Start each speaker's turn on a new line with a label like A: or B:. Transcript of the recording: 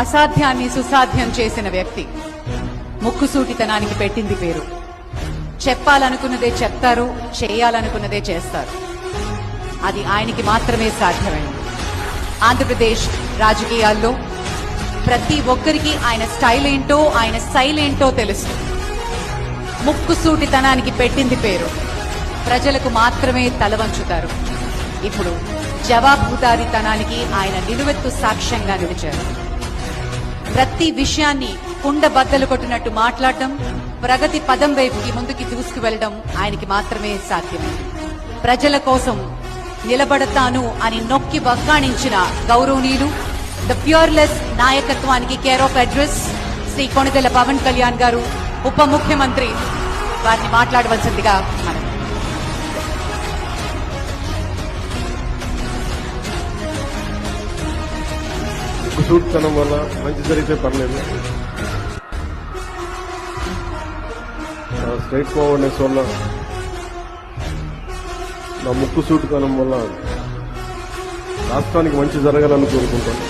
A: అసాధ్యాన్ని సుసాధ్యం చేసిన వ్యక్తి. ముక్కుసూటితనానికి పెట్టింది పేరు. చెప్పాలనుకున్నదే చెప్తారు, చేయాలనుకున్నదే చేస్తారు. అది ఆయనకి మాత్రమే సాధ్యమైంది. ఆంధ్రప్రదేశ్ రాజకీయాల్లో ప్రతి ఒక్కరికి ఆయన స్టైల్ ఏంటో, ఆయన స్టైల్ ఏంటో తెలుసు. ముక్కుసూటితనానికి పెట్టింది పేరు. ప్రజలకు మాత్రమే తలవంచుతారు. ఇప్పుడు జవాబుదారీతనానికి ఆయన నిలువెత్తు సాక్ష్యంగా నిలిచారు. ప్రతి విషయాన్ని కుండబద్దలు కొట్టినట్టు మాట్లాడడం, ప్రగతి పదం వైపుకి ముందుకి దూసుకువెళ్లడం ఆయనకి మాత్రమే సాధ్యమైంది. ప్రజల కోసం నిలబడతాను అని నొక్కి వక్కాణించిన గౌరవనీయులు ద ప్యూర్లెస్ నాయకత్వానికి care of address Shri Konidela Pawan Kalyan గారు, ఉప ముఖ్యమంత్రి వారిని మాట్లాడవలసిందిగా మనం.
B: ముక్కుసూటితనం వల్ల మంచి జరిగితే పర్లేదు, స్ట్రైట్ ఫార్వర్డ్నెస్ వల్ల, నా ముక్కుసూటితనం వల్ల రాష్ట్రానికి మంచి జరగాలని కోరుకుంటాను.